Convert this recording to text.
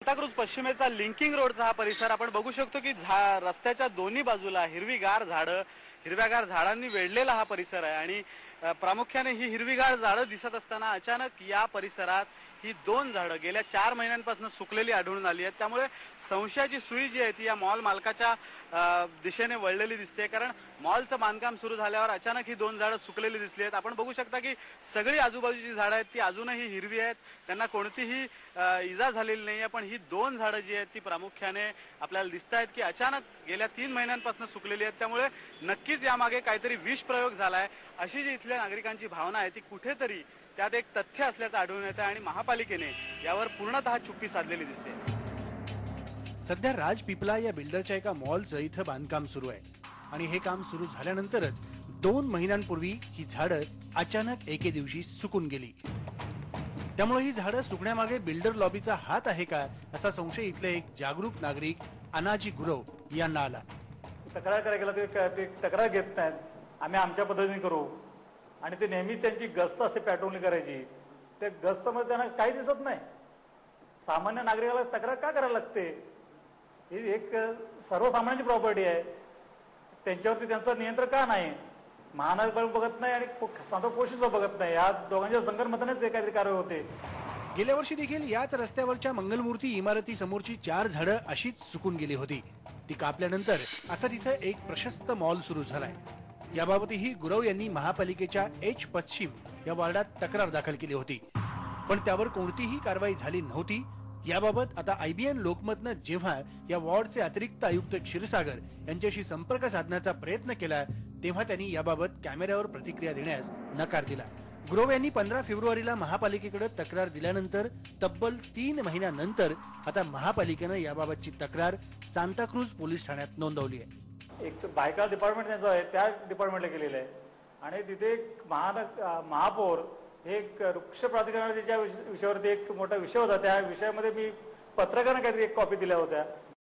Santacruz पश्चिमेचा linking रोडचा हा परिसर आपण बघू शकतो की रस्त्याच्या दोन्ही बाजूला हिरव्यागार झाडांनी वेढलेला हा परिसर आहे आणि प्रामुख्याने ही हिरवीगार झाडं दिसत असताना अचानक या परिसरात ही दोन झाडं गेल्या 4 महिन्यांपासून सुकलेली आढळून आली आहेत। त्यामुळे संशयाची सुई जी आहे ती या मॉल मालकाच्या दिशेने वळलेली दिसते, कारण मॉलचं बांधकाम सुरू झाल्यावर अचानक ही दोन झाडं सुकलेली दिसली आहेत। आपण बघू शकता की सगळी आजूबाजूची झाडं आहेत ती अजूनही हिरवी आहेत, त्यांना कोणतीही इजा झालेली नाही आहे, पण ही दोन झाडं जी आहेत ती प्रामुख्याने आपल्याला दिसत आहेत की अचानक गेल्या 3 महिन्यांपासून सुकलेली आहेत। त्यामुळे नक्कीच यामागे काहीतरी विष प्रयोग झालाय अशी जी इथल्या नागरिकांची भावना आहे ती कुठेतरी त्यात एक तथ्य असल्याचं आढळून येतं आणि महापालिकेने यावर पूर्णतः चुप्पी साधलेली दिसते। सध्या राजपिपला या बिल्डरच्या एका मॉलचं इथं बांधकाम सुरू आहे आणि हे काम सुरू झाल्यानंतरच 2 महिन्यांपूर्वी ही झाडं अचानक एके दिवशी सुकून गेली। त्यामुळे ही झाडं सुकण्यामागे बिल्डर लॉबीचा हात आहे का असा संशय इथले एक जागरूक नागरिक अनाजी गुरव यांना आला। तक्रार करायला ते तक्रार घेत नाहीत, आम्ही आमच्या पद्धतीने करू आणि ते नेहमी त्यांची गस्त असते पेट्रोलिंग करायची, त्या गस्तमध्ये त्यांना काही दिसत नाही। सामान्य नागरिकाला तक्रार का करायला लागते? ही एक सर्वसामान्यांची प्रॉपर्टी आहे, त्यांच्यावरती त्यांचं नियंत्रण का नाही? महानगरपालिका बघत नाही आणि सांताक्रूज बघत नाही, या दोघांच्या संगनमतानेच काहीतरी कारवाई होते। गेल्या वर्षी देखील याच रस्त्यावरच्या मंगलमूर्ती इमारती समोरची 4 झाडं अशीच सुकून गेली होती। ती कापल्यानंतर आता तिथे एक प्रशस्त मॉल सुरू झालाय। याबाबतही गुरव यांनी महापालिकेच्या एच पश्चिम या वार्डात तक्रार दाखल केली होती, पण त्यावर कोणतीही कारवाई झाली नव्हती। याबाबत आता IBN लोकमतनं जेव्हा या वॉर्डचे अतिरिक्त आयुक्त क्षीरसागर यांच्याशी संपर्क साधण्याचा प्रयत्न केला तेव्हा त्यांनी याबाबत कॅमेऱ्यावर प्रतिक्रिया देण्यास नकार दिला। गुरव यांनी 15 फेब्रुवारीला महापालिकेकडे तक्रार दिल्यानंतर तब्बल 3 महिन्यानंतर आता महापालिकेनं याबाबतची तक्रार सांताक्रूज पोलीस ठाण्यात नोंदवली आहे। एक बायका डिपार्टमेंट त्यांचं आहे, त्या डिपार्टमेंटला गेलेलं आहे आणि तिथे एक महापौर एक वृक्ष प्राधिकरणाच्या विषयावरती एक मोठा विषय होता, त्या विषयामध्ये मी पत्रकारांना काहीतरी एक कॉपी दिल्या होत्या।